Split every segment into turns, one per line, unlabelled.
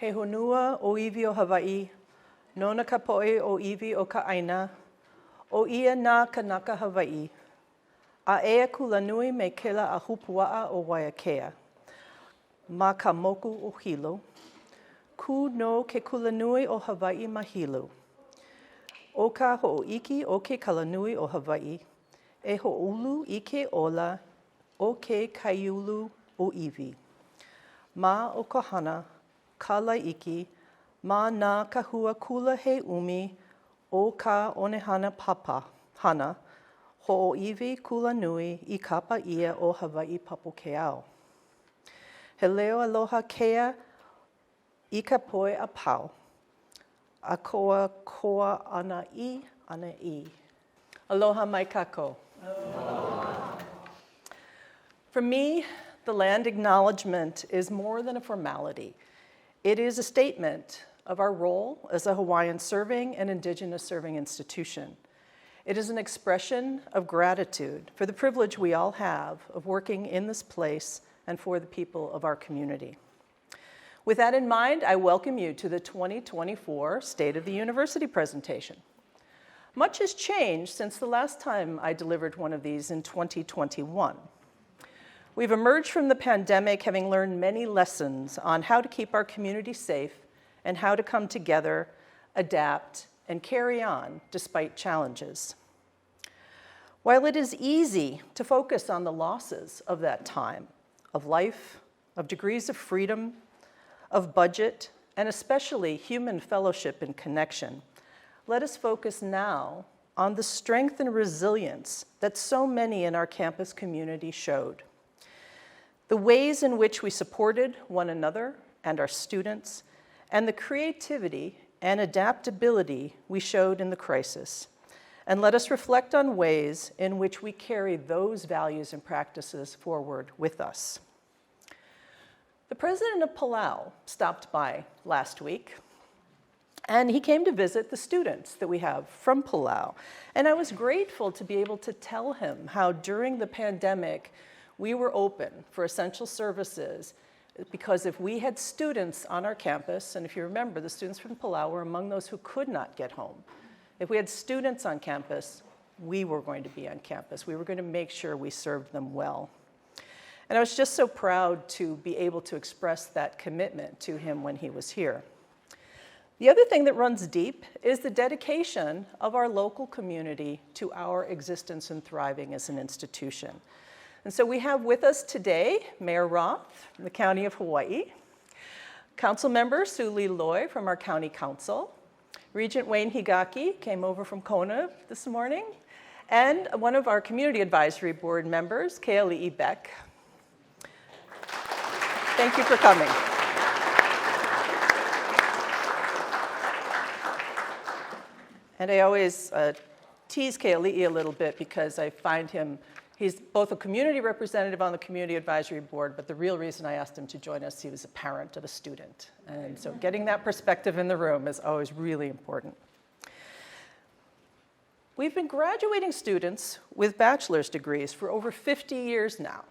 He honua o iwi o Hawaii, nona ka poe o iwi o ka aina, o ia nā kanaka Hawaii. A ea kulanui me kela a hupua'a o Waiakea. Ma ka moku o Hilo, ku no ke kulanui o Hawaii ma Hilo. O ka ho'oiki o ke kalanui o Hawaii, e ho'olu i ke ola o ke kaiulu o iwi. Ma o ka hana, ka laiki, ma nā kahua kula he umi o ka onehana papa hana, ho'oiwi kulanui i kapa ia o Hawaii Papokeao. He leo aloha kea i ka poe a pau, a koa ana i. Aloha mai kako. For me, the land acknowledgement is more than a formality. It is a statement of our role as a Hawaiian serving and Indigenous serving institution. It is an expression of gratitude for the privilege we all have of working in this place and for the people of our community. With that in mind, I welcome you to the 2024 State of the University presentation. Much has changed since the last time I delivered one of these in 2021. We've emerged from the pandemic having learned many lessons on how to keep our community safe and how to come together, adapt, and carry on despite challenges. While it is easy to focus on the losses of that time, of life, of degrees of freedom, of budget, and especially human fellowship and connection, let us focus now on the strength and resilience that so many in our campus community showed. The ways in which we supported one another and our students, and the creativity and adaptability we showed in the crisis. And let us reflect on ways in which we carry those values and practices forward with us. The president of Palau stopped by last week, and he came to visit the students that we have from Palau. And I was grateful to be able to tell him how during the pandemic, we were open for essential services, because if we had students on our campus, and if you remember, the students from Palau were among those who could not get home. If we had students on campus, we were going to be on campus. We were going to make sure we served them well. And I was just so proud to be able to express that commitment to him when he was here. The other thing that runs deep is the dedication of our local community to our existence and thriving as an institution. And so we have with us today Mayor Roth from the County of Hawaii, Councilmember Suli Loy from our County Council, Regent Wayne Higaki came over from Kona this morning, and one of our Community Advisory Board members, Keali'i Beck. Thank you for coming. And I always tease Keali'i a little bit because I find he's both a community representative on the Community Advisory Board, but the real reason I asked him to join us, he was a parent of a student. And so getting that perspective in the room is always really important. We've been graduating students with bachelor's degrees for over 50 years now,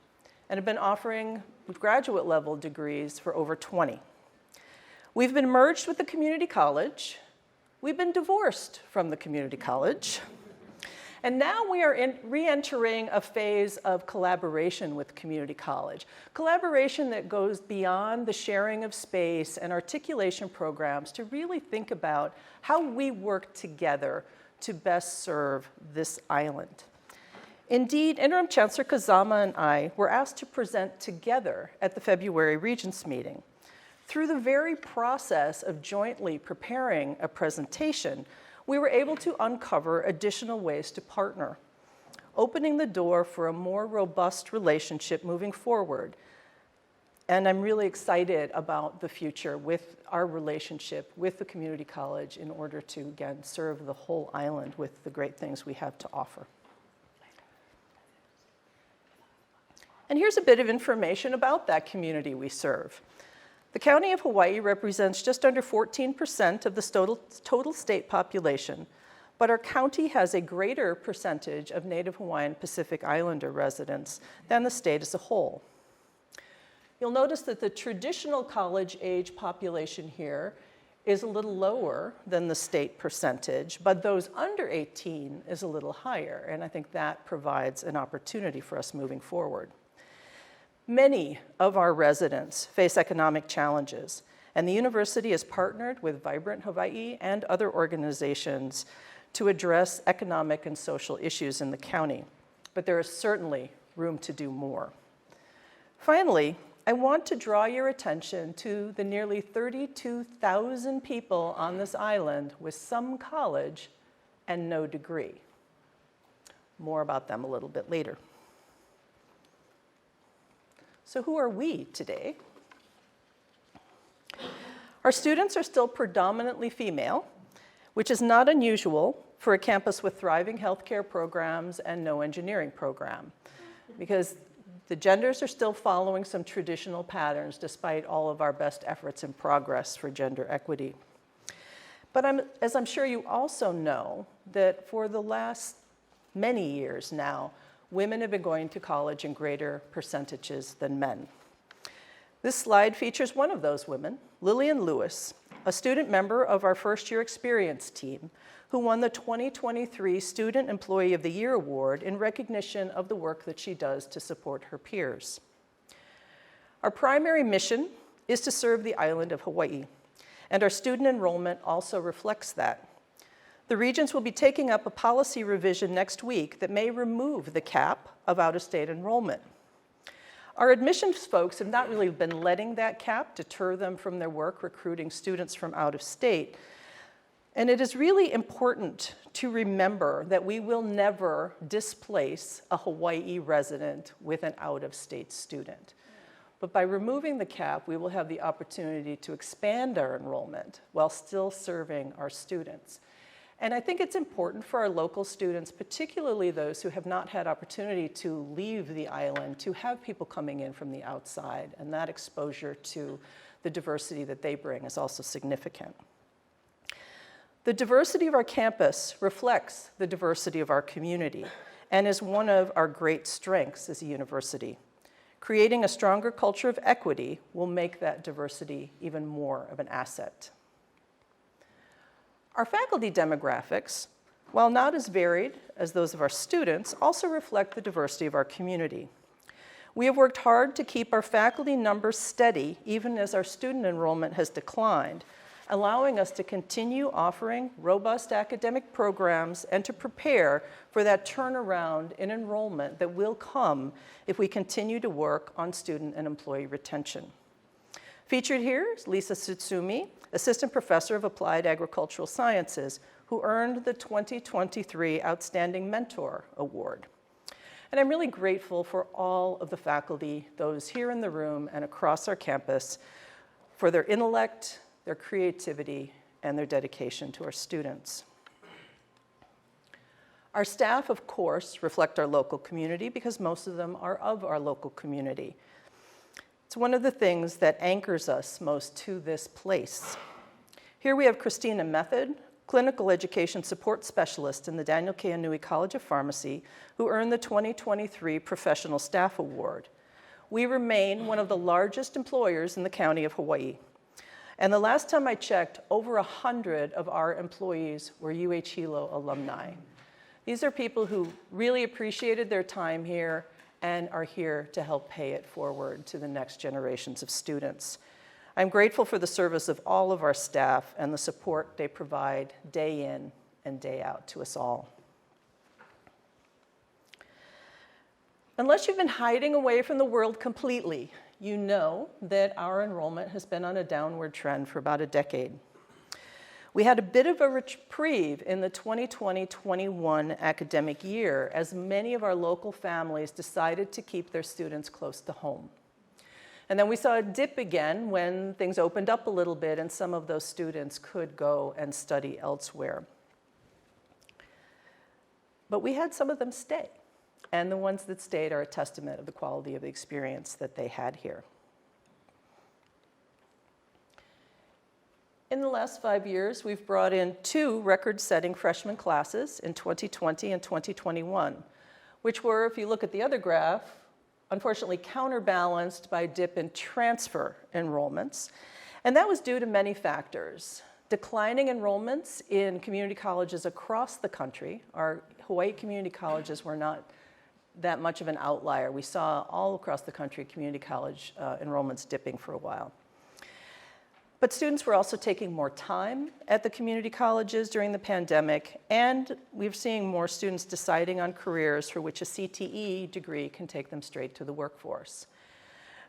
and have been offering graduate level degrees for over 20. We've been merged with the community college. We've been divorced from the community college. And now we are re-entering a phase of collaboration with community college. Collaboration that goes beyond the sharing of space and articulation programs to really think about how we work together to best serve this island. Indeed, Interim Chancellor Kazama and I were asked to present together at the February Regents meeting. Through the very process of jointly preparing a presentation, we were able to uncover additional ways to partner, opening the door for a more robust relationship moving forward. And I'm really excited about the future with our relationship with the community college in order to, again, serve the whole island with the great things we have to offer. And here's a bit of information about that community we serve. The County of Hawaii represents just under 14% of the total state population, but our county has a greater percentage of Native Hawaiian Pacific Islander residents than the state as a whole. You'll notice that the traditional college age population here is a little lower than the state percentage, but those under 18 is a little higher, and I think that provides an opportunity for us moving forward. Many of our residents face economic challenges, and the university has partnered with Vibrant Hawaii and other organizations to address economic and social issues in the county, but there is certainly room to do more. Finally, I want to draw your attention to the nearly 32,000 people on this island with some college and no degree. More about them a little bit later. So who are we today? Our students are still predominantly female, which is not unusual for a campus with thriving healthcare programs and no engineering program, because the genders are still following some traditional patterns despite all of our best efforts and progress for gender equity. But as I'm sure you also know, that for the last many years now, women have been going to college in greater percentages than men. This slide features one of those women, Lillian Lewis, a student member of our first-year experience team, who won the 2023 Student Employee of the Year Award in recognition of the work that she does to support her peers. Our primary mission is to serve the island of Hawaii, and our student enrollment also reflects that. The Regents will be taking up a policy revision next week that may remove the cap of out-of-state enrollment. Our admissions folks have not really been letting that cap deter them from their work recruiting students from out of state. And it is really important to remember that we will never displace a Hawaii resident with an out-of-state student. But by removing the cap, we will have the opportunity to expand our enrollment while still serving our students. And I think it's important for our local students, particularly those who have not had opportunity to leave the island, to have people coming in from the outside, and that exposure to the diversity that they bring is also significant. The diversity of our campus reflects the diversity of our community and is one of our great strengths as a university. Creating a stronger culture of equity will make that diversity even more of an asset. Our faculty demographics, while not as varied as those of our students, also reflect the diversity of our community. We have worked hard to keep our faculty numbers steady even as our student enrollment has declined, allowing us to continue offering robust academic programs and to prepare for that turnaround in enrollment that will come if we continue to work on student and employee retention. Featured here is Lisa Tsutsumi, Assistant Professor of Applied Agricultural Sciences, who earned the 2023 Outstanding Mentor Award. And I'm really grateful for all of the faculty, those here in the room and across our campus, for their intellect, their creativity, and their dedication to our students. Our staff, of course, reflect our local community because most of them are of our local community. It's one of the things that anchors us most to this place. Here we have Christina Method, Clinical Education Support Specialist in the Daniel K. Inouye College of Pharmacy, who earned the 2023 Professional Staff Award. We remain one of the largest employers in the county of Hawaii. And the last time I checked, over 100 of our employees were UH Hilo alumni. These are people who really appreciated their time here and are here to help pay it forward to the next generations of students. I'm grateful for the service of all of our staff and the support they provide day in and day out to us all. Unless you've been hiding away from the world completely, you know that our enrollment has been on a downward trend for about a decade. We had a bit of a reprieve in the 2020-21 academic year as many of our local families decided to keep their students close to home. And then we saw a dip again when things opened up a little bit and some of those students could go and study elsewhere. But we had some of them stay. And the ones that stayed are a testament of the quality of the experience that they had here. In the last 5 years, we've brought in 2 record-setting freshman classes in 2020 and 2021, which were, if you look at the other graph, unfortunately counterbalanced by a dip in transfer enrollments. And that was due to many factors. Declining enrollments in community colleges across the country. Our Hawaii community colleges were not that much of an outlier. We saw all across the country community college enrollments dipping for a while. But students were also taking more time at the community colleges during the pandemic, and we're seeing more students deciding on careers for which a CTE degree can take them straight to the workforce.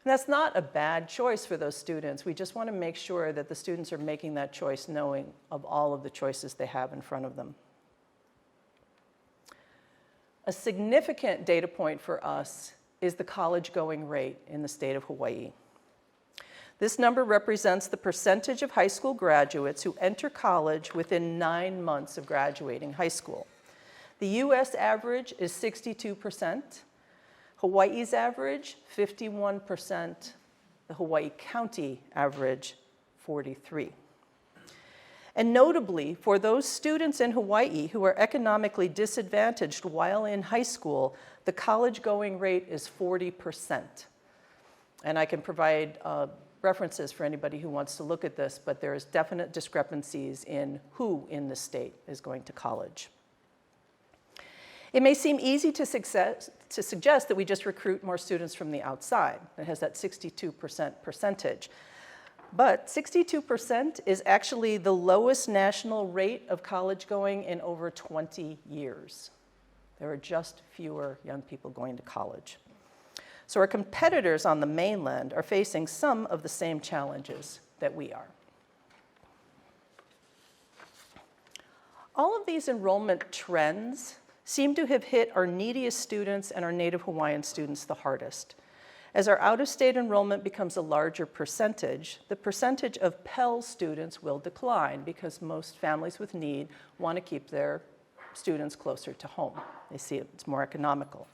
And that's not a bad choice for those students. We just want to make sure that the students are making that choice knowing of all of the choices they have in front of them. A significant data point for us is the college-going rate in the state of Hawaii. This number represents the percentage of high school graduates who enter college within 9 months of graduating high school. The US average is 62%. Hawaii's average, 51%. The Hawaii County average, 43%. And notably, for those students in Hawaii who are economically disadvantaged while in high school, the college-going rate is 40%. And I can provide references for anybody who wants to look at this, but there's definite discrepancies in who in the state is going to college. It may seem easy to suggest that we just recruit more students from the outside. It has that 62% percentage. But 62% is actually the lowest national rate of college going in over 20 years. There are just fewer young people going to college. So our competitors on the mainland are facing some of the same challenges that we are. All of these enrollment trends seem to have hit our neediest students and our Native Hawaiian students the hardest. As our out-of-state enrollment becomes a larger percentage, the percentage of Pell students will decline because most families with need want to keep their students closer to home. They see it's more economical.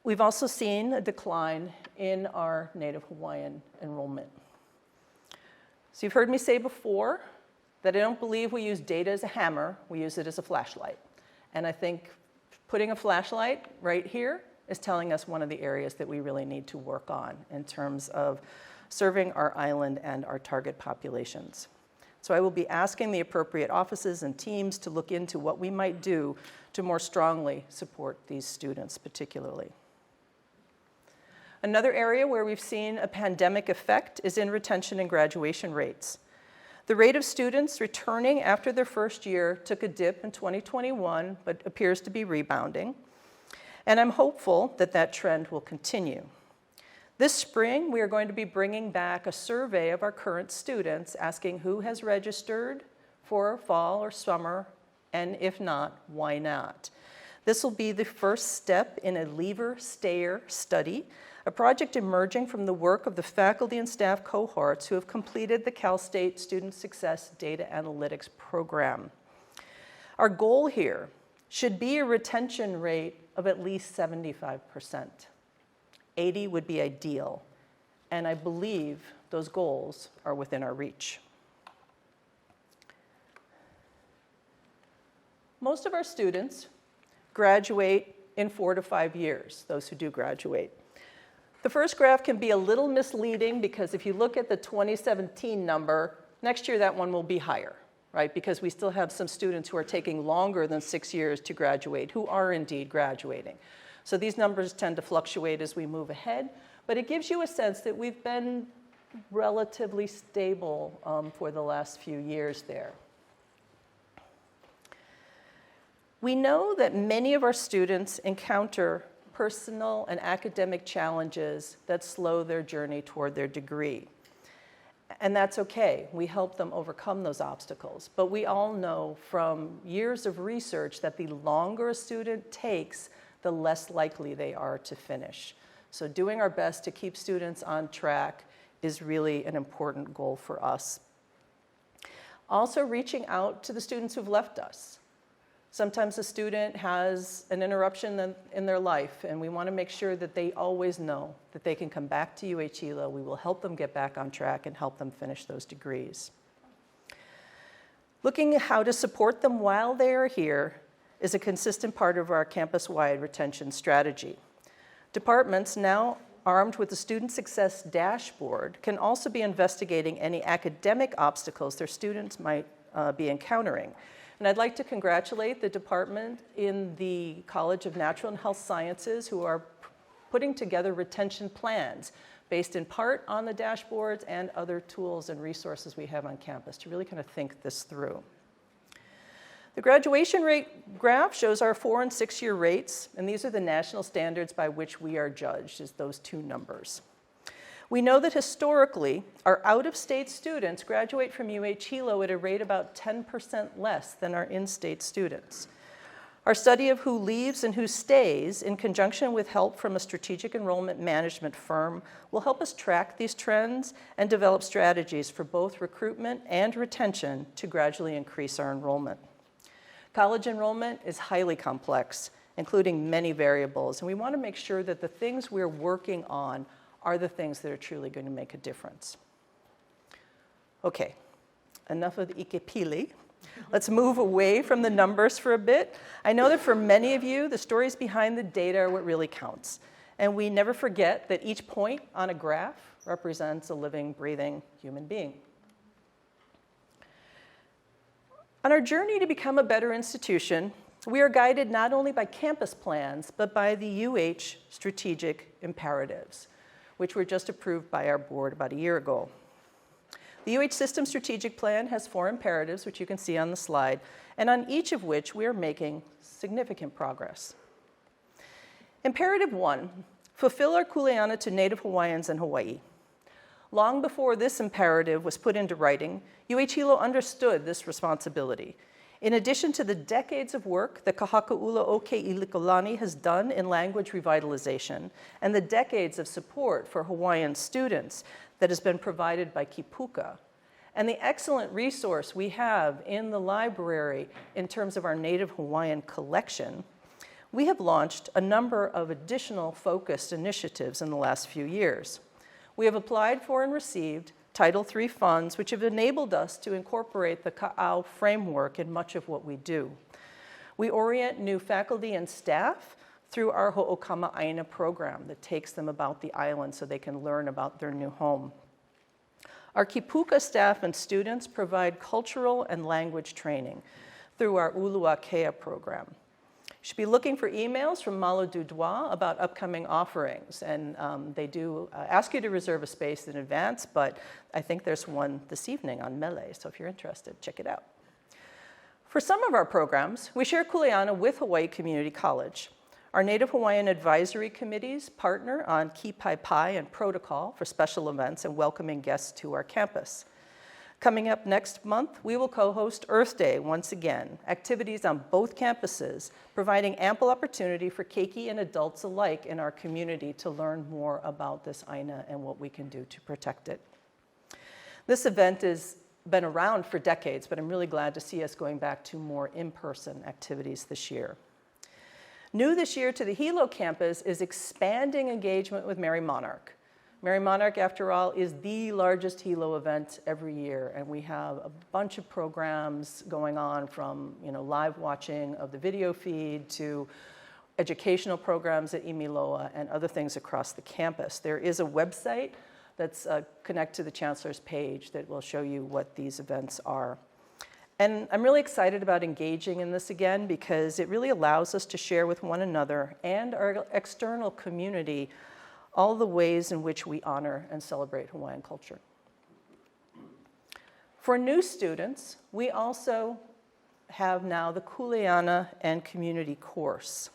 We've also seen a decline in our Native Hawaiian enrollment. So you've heard me say before that I don't believe we use data as a hammer, we use it as a flashlight. And I think putting a flashlight right here is telling us one of the areas that we really need to work on in terms of serving our island and our target populations. So I will be asking the appropriate offices and teams to look into what we might do to more strongly support these students particularly. Another area where we've seen a pandemic effect is in retention and graduation rates. The rate of students returning after their first year took a dip in 2021, but appears to be rebounding. And I'm hopeful that that trend will continue. This spring, we are going to be bringing back a survey of our current students, asking who has registered for fall or summer, and if not, why not? This will be the first step in a leaver-stayer study, a project emerging from the work of the faculty and staff cohorts who have completed the Cal State Student Success Data Analytics program. Our goal here should be a retention rate of at least 75%. 80 would be ideal, and I believe those goals are within our reach. Most of our students graduate in 4 to 5 years, those who do graduate. The first graph can be a little misleading because if you look at the 2017 number, next year that one will be higher, right? Because we still have some students who are taking longer than 6 years to graduate, who are indeed graduating. So these numbers tend to fluctuate as we move ahead, but it gives you a sense that we've been relatively stable for the last few years there. We know that many of our students encounter personal and academic challenges that slow their journey toward their degree. And that's okay. We help them overcome those obstacles. But we all know from years of research that the longer a student takes, the less likely they are to finish. So doing our best to keep students on track is really an important goal for us. Also reaching out to the students who've left us. Sometimes a student has an interruption in their life, and we want to make sure that they always know that they can come back to UH Hilo. We will help them get back on track and help them finish those degrees. Looking at how to support them while they are here is a consistent part of our campus-wide retention strategy. Departments, now armed with the Student Success Dashboard, can also be investigating any academic obstacles their students might be encountering. And I'd like to congratulate the department in the College of Natural and Health Sciences who are putting together retention plans based in part on the dashboards and other tools and resources we have on campus to really kind of think this through. The graduation rate graph shows our 4- and 6-year rates, and these are the national standards by which we are judged, is those two numbers. We know that historically, our out-of-state students graduate from UH Hilo at a rate about 10% less than our in-state students. Our study of who leaves and who stays, in conjunction with help from a strategic enrollment management firm, will help us track these trends and develop strategies for both recruitment and retention to gradually increase our enrollment. College enrollment is highly complex, including many variables, and we want to make sure that the things we're working on are the things that are truly going to make a difference. Okay, enough of the ikepili. Let's move away from the numbers for a bit. I know that for many of you, the stories behind the data are what really counts. And we never forget that each point on a graph represents a living, breathing human being. On our journey to become a better institution, we are guided not only by campus plans, but by the UH strategic imperatives, which were just approved by our board about a year ago. The UH System Strategic Plan has 4 imperatives, which you can see on the slide, and on each of which we are making significant progress. Imperative 1, fulfill our kuleana to Native Hawaiians in Hawaii. Long before this imperative was put into writing, UH Hilo understood this responsibility. In addition to the decades of work that Kahakaula o Ke'ilikolani has done in language revitalization and the decades of support for Hawaiian students that has been provided by Kipuka, and the excellent resource we have in the library in terms of our Native Hawaiian collection, we have launched a number of additional focused initiatives in the last few years. We have applied for and received Title III funds, which have enabled us to incorporate the Ka'au framework in much of what we do. We orient new faculty and staff through our Ho'okama Aina program that takes them about the island so they can learn about their new home. Our Kipuka staff and students provide cultural and language training through our Uluakea program. You should be looking for emails from Malo Dudois about upcoming offerings, and they do ask you to reserve a space in advance, but I think there's one this evening on Mele, so if you're interested, check it out. For some of our programs, we share kuleana with Hawaii Community College. Our Native Hawaiian Advisory Committees partner on Kipai Pai and protocol for special events and welcoming guests to our campus. Coming up next month, we will co-host Earth Day once again, activities on both campuses, providing ample opportunity for keiki and adults alike in our community to learn more about this Aina and what we can do to protect it. This event has been around for decades, but I'm really glad to see us going back to more in-person activities this year. New this year to the Hilo campus is expanding engagement with Merry Monarch. Merry Monarch, after all, is the largest Hilo event every year, and we have a bunch of programs going on from live watching of the video feed to educational programs at Imiloa and other things across the campus. There is a website that's connected to the Chancellor's page that will show you what these events are. And I'm really excited about engaging in this again because it really allows us to share with one another and our external community all the ways in which we honor and celebrate Hawaiian culture. For new students, we also have now the Kuleana and Community course.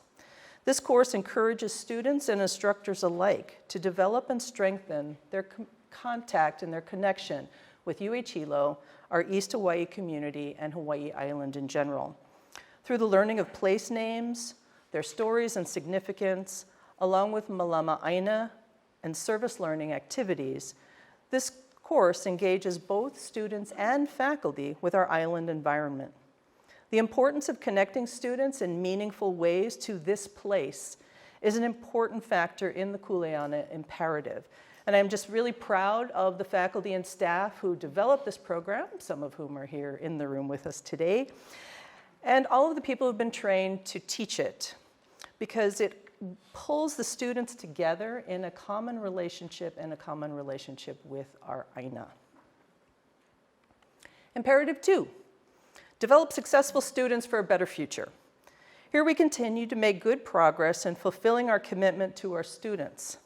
This course encourages students and instructors alike to develop and strengthen their contact and their connection with UH Hilo, our East Hawaii community, and Hawaii Island in general. Through the learning of place names, their stories and significance, along with Malama Aina and service learning activities, this course engages both students and faculty with our island environment. The importance of connecting students in meaningful ways to this place is an important factor in the Kuleana imperative. And I'm just really proud of the faculty and staff who developed this program, some of whom are here in the room with us today, and all of the people who've been trained to teach it, because it pulls the students together in a common relationship and a common relationship with our AINA. Imperative 2, develop successful students for a better future. Here we continue to make good progress in fulfilling our commitment to our students.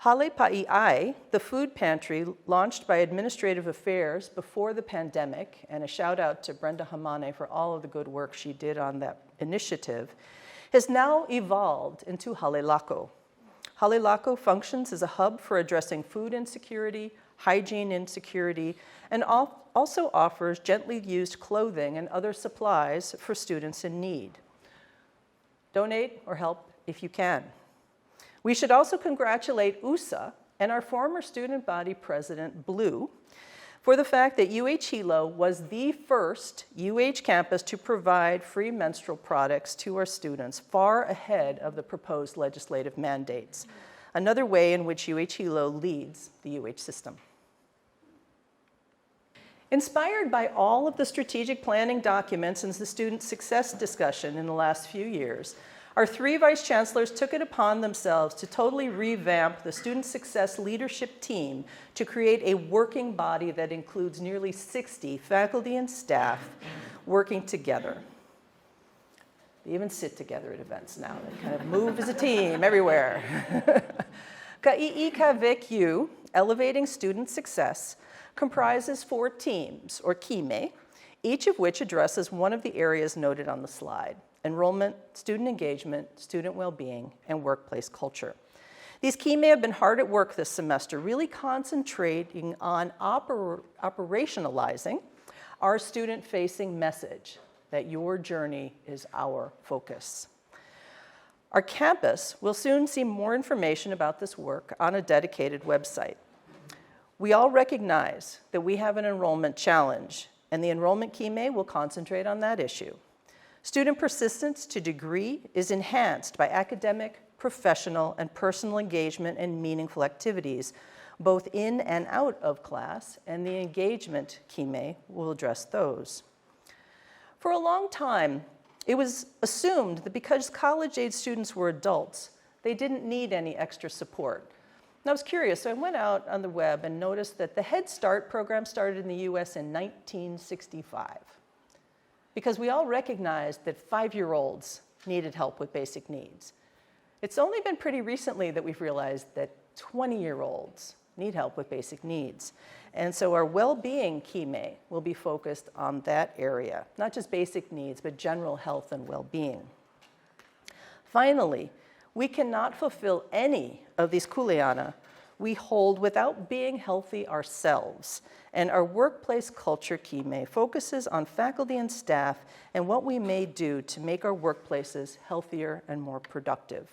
Hale Pa'i'ai, the food pantry launched by Administrative Affairs before the pandemic, and a shout out to Brenda Hamane for all of the good work she did on that initiative, has now evolved into Hale Lako. Hale Lako functions as a hub for addressing food insecurity, hygiene insecurity, and also offers gently used clothing and other supplies for students in need. Donate or help if you can. We should also congratulate USA and our former student body president, Blue, for the fact that UH Hilo was the first UH campus to provide free menstrual products to our students, far ahead of the proposed legislative mandates. Another way in which UH Hilo leads the UH system. Inspired by all of the strategic planning documents and the student success discussion in the last few years, our 3 vice chancellors took it upon themselves to totally revamp the student success leadership team to create a working body that includes nearly 60 faculty and staff working together. They even sit together at events now. They kind of move as a team everywhere. Ka'i'i Ka Elevating Student Success, comprises 4 teams, or kime, each of which addresses one of the areas noted on the slide: enrollment, student engagement, student well-being, and workplace culture. These kime have been hard at work this semester, really concentrating on operationalizing our student-facing message that your journey is our focus. Our campus will soon see more information about this work on a dedicated website. We all recognize that we have an enrollment challenge, and the enrollment kime will concentrate on that issue. Student persistence to degree is enhanced by academic, professional, and personal engagement in meaningful activities, both in and out of class, and the engagement kime will address those. For a long time, it was assumed that because college-age students were adults, they didn't need any extra support. And I was curious, so I went out on the web and noticed that the Head Start program started in the US in 1965. Because we all recognized that 5-year-olds needed help with basic needs. It's only been pretty recently that we've realized that 20-year-olds need help with basic needs. And so our well-being kime will be focused on that area, not just basic needs, but general health and well-being. Finally, we cannot fulfill any of these kuleana we hold without being healthy ourselves. And our workplace culture kime focuses on faculty and staff and what we may do to make our workplaces healthier and more productive.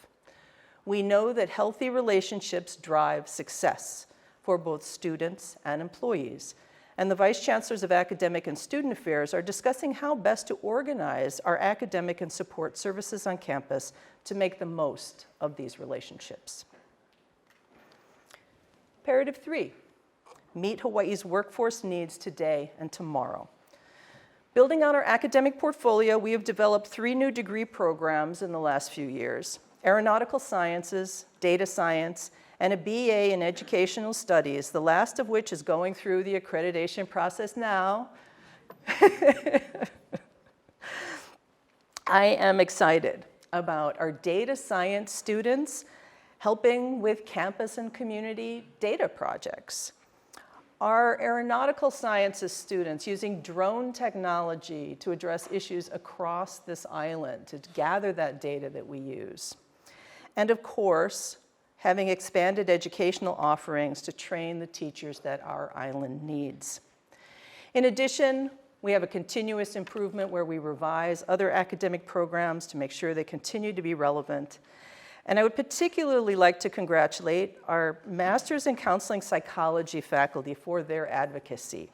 We know that healthy relationships drive success for both students and employees. And the Vice Chancellors of Academic and Student Affairs are discussing how best to organize our academic and support services on campus to make the most of these relationships. Imperative 3, meet Hawaii's workforce needs today and tomorrow. Building on our academic portfolio, we have developed 3 new degree programs in the last few years: Aeronautical Sciences, Data Science, and a BA in Educational Studies, the last of which is going through the accreditation process now. I am excited about our data science students helping with campus and community data projects. Our aeronautical sciences students using drone technology to address issues across this island, to gather that data that we use. And of course, having expanded educational offerings to train the teachers that our island needs. In addition, we have a continuous improvement where we revise other academic programs to make sure they continue to be relevant. And I would particularly like to congratulate our Masters in Counseling Psychology faculty for their advocacy.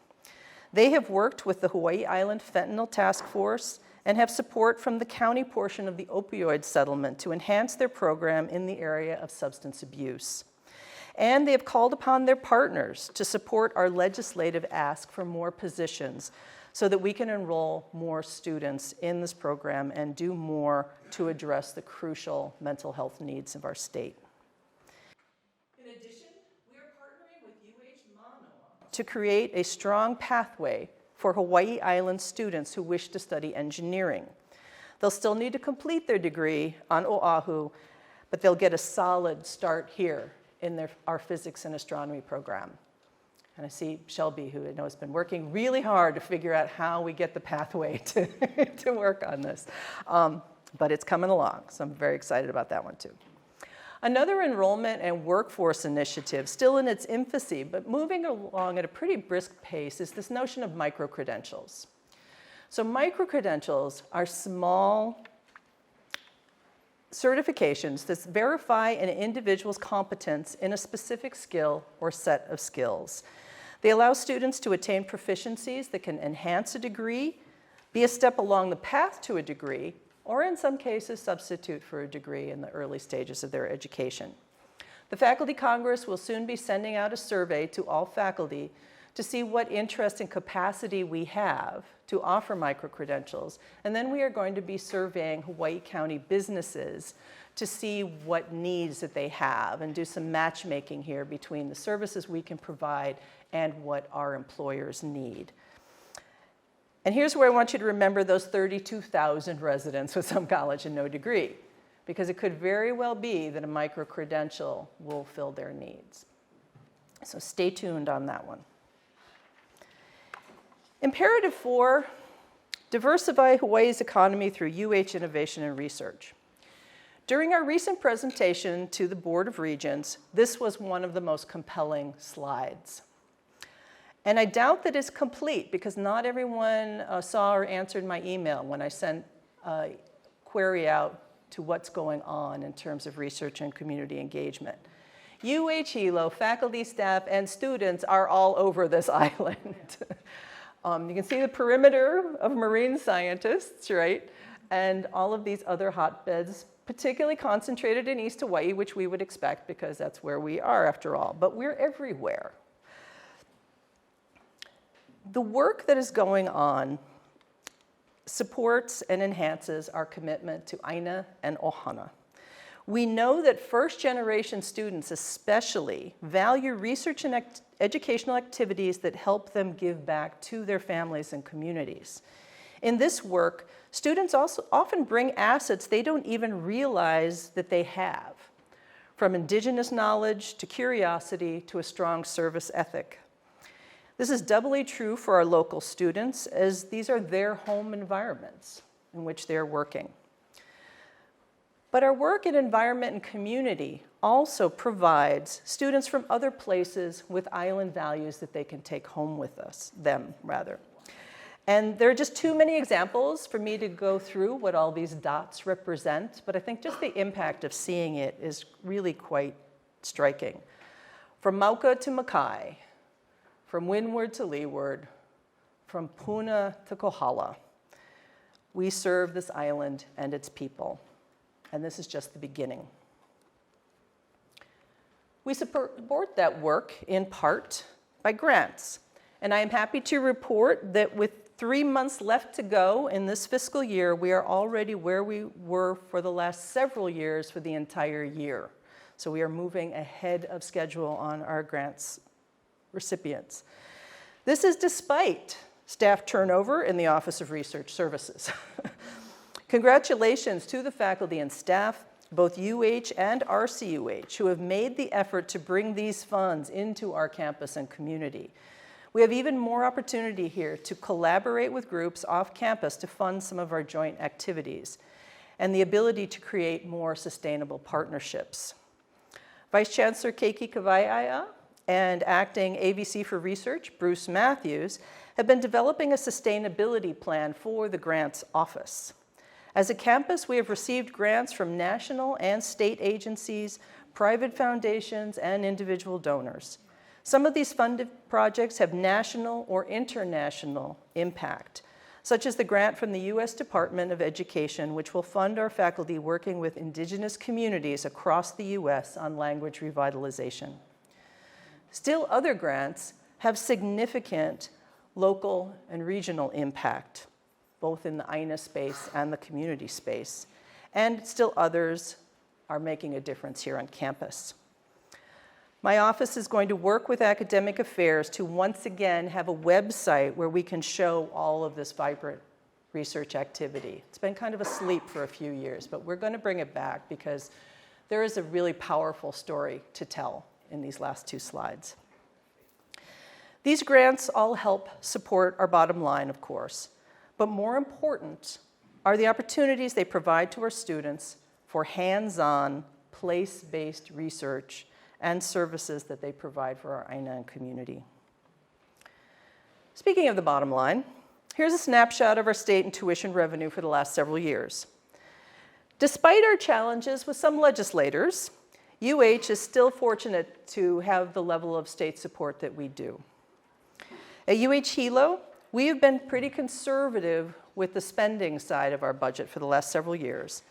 They have worked with the Hawaii Island Fentanyl Task Force and have support from the county portion of the opioid settlement to enhance their program in the area of substance abuse. And they have called upon their partners to support our legislative ask for more positions so that we can enroll more students in this program and do more to address the crucial mental health needs of our state. In addition, we are partnering with Manoa to create a strong pathway for Hawaii Island students who wish to study engineering. They'll still need to complete their degree on Oahu, but they'll get a solid start here in our physics and astronomy program. And I see Shelby, who I know has been working really hard to figure out how we get the pathway to work on this. But it's coming along, so I'm very excited about that one too. Another enrollment and workforce initiative, still in its infancy, but moving along at a pretty brisk pace, is this notion of micro-credentials. So micro-credentials are small certifications that verify an individual's competence in a specific skill or set of skills. They allow students to attain proficiencies that can enhance a degree, be a step along the path to a degree, or in some cases substitute for a degree in the early stages of their education. The Faculty Congress will soon be sending out a survey to all faculty to see what interest and capacity we have to offer micro-credentials. And then we are going to be surveying Hawaii County businesses to see what needs that they have and do some matchmaking here between the services we can provide and what our employers need. And here's where I want you to remember those 32,000 residents with some college and no degree, because it could very well be that a micro-credential will fill their needs. So stay tuned on that one. Imperative 4, diversify Hawaii's economy through UH innovation and research. During our recent presentation to the Board of Regents, this was one of the most compelling slides. And I doubt that it's complete because not everyone saw or answered my email when I sent a query out to what's going on in terms of research and community engagement. Hilo, faculty, staff, and students are all over this island. You can see the perimeter of marine scientists, right? And all of these other hotbeds, particularly concentrated in East Hawaii, which we would expect because that's where we are after all, but we're everywhere. The work that is going on supports and enhances our commitment to Aina and Ohana. We know that first-generation students especially value research and educational activities that help them give back to their families and communities. In this work, students also often bring assets they don't even realize that they have, from indigenous knowledge to curiosity to a strong service ethic. This is doubly true for our local students, as these are their home environments in which they're working. But our work in environment and community also provides students from other places with island values that they can take home with them. And there are just too many examples for me to go through what all these dots represent, but I think just the impact of seeing it is really quite striking. From Mauka to Makai, from windward to leeward, from Puna to Kohala, we serve this island and its people. And this is just the beginning. We support that work in part by grants. And I am happy to report that with 3 months left to go in this fiscal year, we are already where we were for the last several years for the entire year. So we are moving ahead of schedule on our grants recipients. This is despite staff turnover in the Office of Research Services. Congratulations to the faculty and staff, both UH and RCUH, who have made the effort to bring these funds into our campus and community. We have even more opportunity here to collaborate with groups off campus to fund some of our joint activities, and the ability to create more sustainable partnerships. Vice Chancellor Keiki Kawaiaia and Acting AVC for Research, Bruce Matthews, have been developing a sustainability plan for the Grants Office. As a campus, we have received grants from national and state agencies, private foundations, and individual donors. Some of these funded projects have national or international impact, such as the grant from the U.S. Department of Education, which will fund our faculty working with indigenous communities across the U.S. on language revitalization. Still, other grants have significant local and regional impact, both in the INA space and the community space. And still others are making a difference here on campus. My office is going to work with academic affairs to once again have a website where we can show all of this vibrant research activity. It's been kind of asleep for a few years, but we're going to bring it back because there is a really powerful story to tell in these last two slides. These grants all help support our bottom line, of course, but more important are the opportunities they provide to our students for hands-on, place-based research and services that they provide for our INA community. Speaking of the bottom line, here's a snapshot of our state and tuition revenue for the last several years. Despite our challenges with some legislators, UH is still fortunate to have the level of state support that we do. At UH Hilo, we have been pretty conservative with the spending side of our budget for the last several years.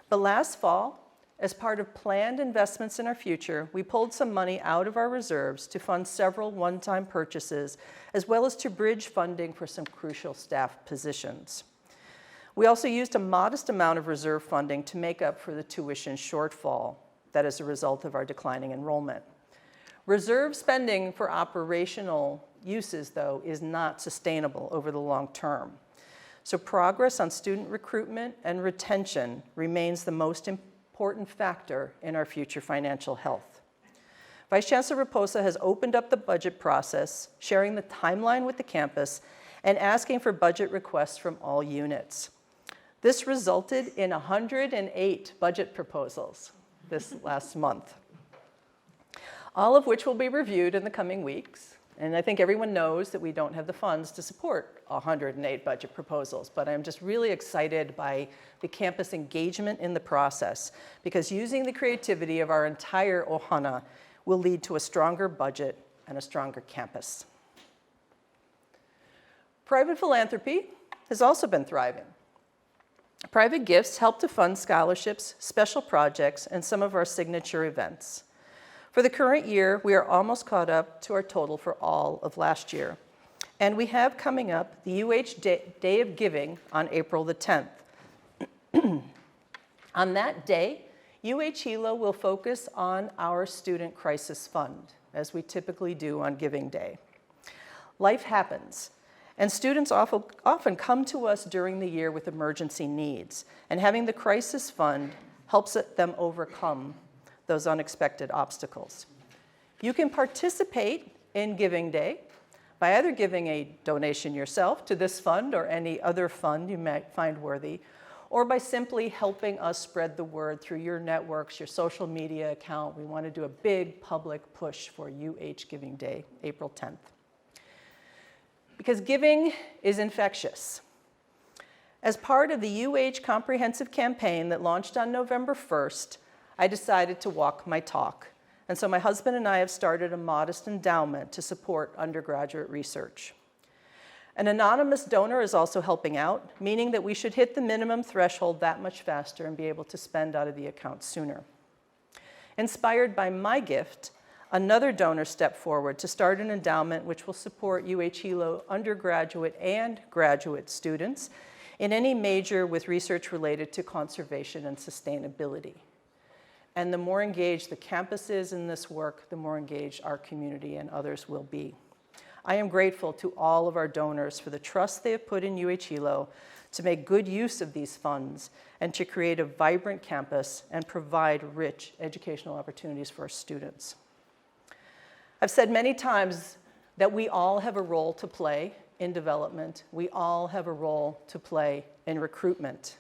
But last fall, as part of planned investments in our future, we pulled some money out of our reserves to fund several one-time purchases, as well as to bridge funding for some crucial staff positions. We also used a modest amount of reserve funding to make up for the tuition shortfall that is a result of our declining enrollment. Reserve spending for operational uses, though, is not sustainable over the long term. So progress on student recruitment and retention remains the most important factor in our future financial health. Vice Chancellor Raposa has opened up the budget process, sharing the timeline with the campus, and asking for budget requests from all units. This resulted in 108 budget proposals this last month, all of which will be reviewed in the coming weeks. And I think everyone knows that we don't have the funds to support 108 budget proposals, but I'm just really excited by the campus engagement in the process, because using the creativity of our entire Ohana will lead to a stronger budget and a stronger campus. Private philanthropy has also been thriving. Private gifts help to fund scholarships, special projects, and some of our signature events. For the current year, we are almost caught up to our total for all of last year. And we have coming up the UH Day of Giving on April the 10th. On that day, UH Hilo will focus on our Student Crisis Fund, as we typically do on Giving Day. Life happens, and students often come to us during the year with emergency needs, and having the Crisis Fund helps them overcome those unexpected obstacles. You can participate in Giving Day by either giving a donation yourself to this fund or any other fund you might find worthy, or by simply helping us spread the word through your networks, your social media account. We want to do a big public push for UH Giving Day, April 10th. Because giving is infectious. As part of the UH Comprehensive Campaign that launched on November 1st, I decided to walk my talk. And so my husband and I have started a modest endowment to support undergraduate research. An anonymous donor is also helping out, meaning that we should hit the minimum threshold that much faster and be able to spend out of the account sooner. Inspired by my gift, another donor stepped forward to start an endowment which will support UH Hilo undergraduate and graduate students in any major with research related to conservation and sustainability. And the more engaged the campus is in this work, the more engaged our community and others will be. I am grateful to all of our donors for the trust they have put in UH Hilo to make good use of these funds and to create a vibrant campus and provide rich educational opportunities for our students. I've said many times that we all have a role to play in development. We all have a role to play in recruitment.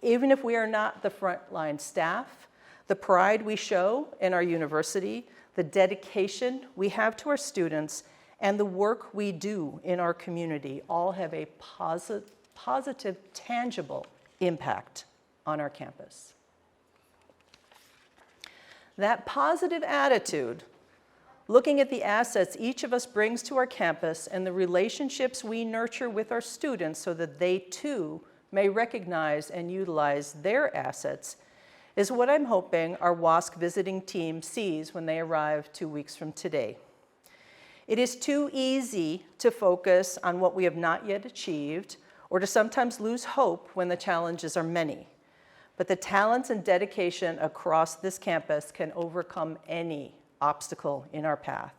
Even if we are not the frontline staff, the pride we show in our university, the dedication we have to our students, and the work we do in our community all have a positive, tangible impact on our campus. That positive attitude, looking at the assets each of us brings to our campus and the relationships we nurture with our students so that they too may recognize and utilize their assets, is what I'm hoping our WASC visiting team sees when they arrive 2 weeks from today. It is too easy to focus on what we have not yet achieved or to sometimes lose hope when the challenges are many. But the talents and dedication across this campus can overcome any obstacle in our path.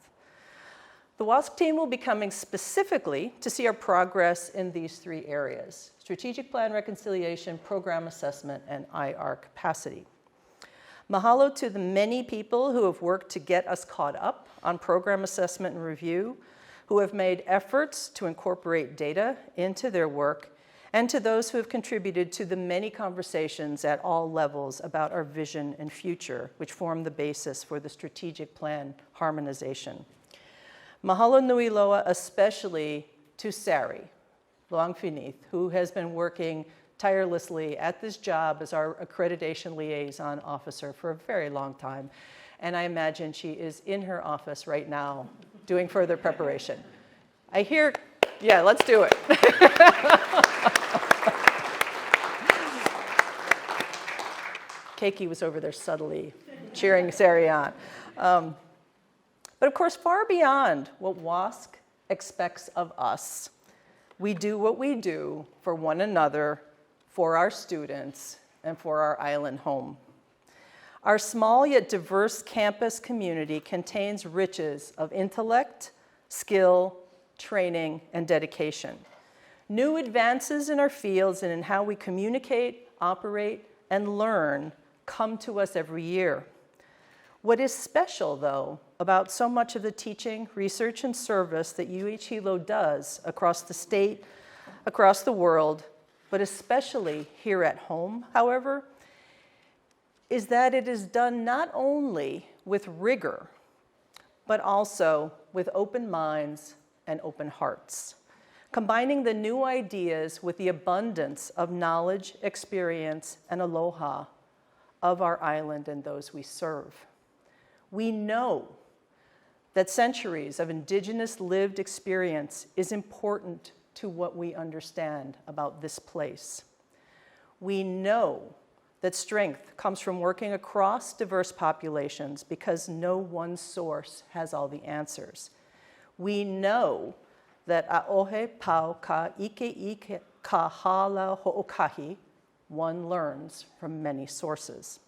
The WASC team will be coming specifically to see our progress in these 3 areas: strategic plan reconciliation, program assessment, and IR capacity. Mahalo to the many people who have worked to get us caught up on program assessment and review, who have made efforts to incorporate data into their work, and to those who have contributed to the many conversations at all levels about our vision and future, which form the basis for the strategic plan harmonization. Mahalo nui loa especially to Sari Loangfinith, who has been working tirelessly at this job as our accreditation liaison officer for a very long time. And I imagine she is in her office right now doing further preparation. I hear, yeah, let's do it. Keiki was over there subtly cheering Sari on. But of course, far beyond what WASC expects of us, we do what we do for one another, for our students, and for our island home. Our small yet diverse campus community contains riches of intellect, skill, training, and dedication. New advances in our fields and in how we communicate, operate, and learn come to us every year. What is special, though, about so much of the teaching, research, and service that UH Hilo does across the state, across the world, but especially here at home, however, is that it is done not only with rigor, but also with open minds and open hearts, combining the new ideas with the abundance of knowledge, experience, and aloha of our island and those we serve. We know that centuries of indigenous lived experience is important to what we understand about this place. We know that strength comes from working across diverse populations because no one source has all the answers. We know that a'ohe pau ka ike ka hala ho'okahi, one learns from many sources.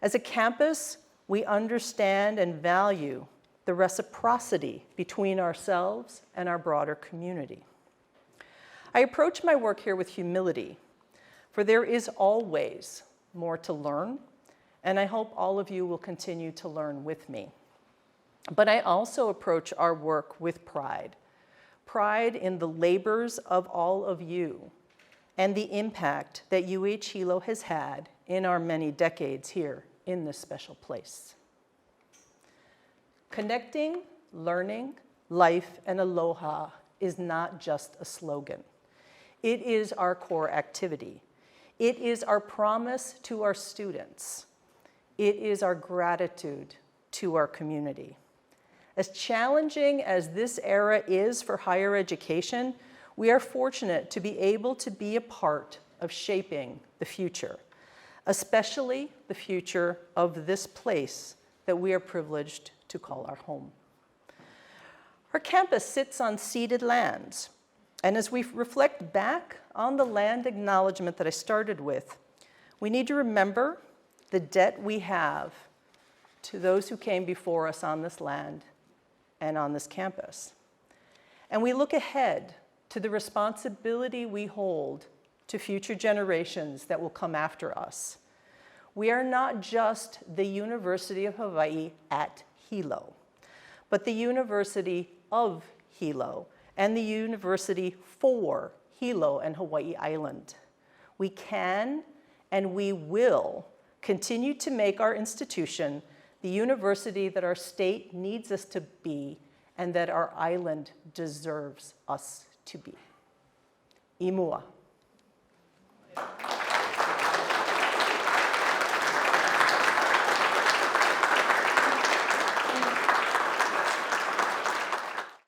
As a campus, we understand and value the reciprocity between ourselves and our broader community. I approach my work here with humility, for there is always more to learn, and I hope all of you will continue to learn with me. But I also approach our work with pride in the labors of all of you and the impact that UH Hilo has had in our many decades here in this special place. Connecting, learning, life, and aloha is not just a slogan. It is our core activity. It is our promise to our students. It is our gratitude to our community. As challenging as this era is for higher education, we are fortunate to be able to be a part of shaping the future, especially the future of this place that we are privileged to call our home. Our campus sits on ceded lands, and as we reflect back on the land acknowledgement that I started with, we need to remember the debt we have to those who came before us on this land and on this campus. And we look ahead to the responsibility we hold to future generations that will come after us. We are not just the University of Hawaii at Hilo, but the University of Hilo and the University for Hilo and Hawaii Island. We can and we will continue to make our institution the university that our state needs us to be and that our island deserves us to be. I mua.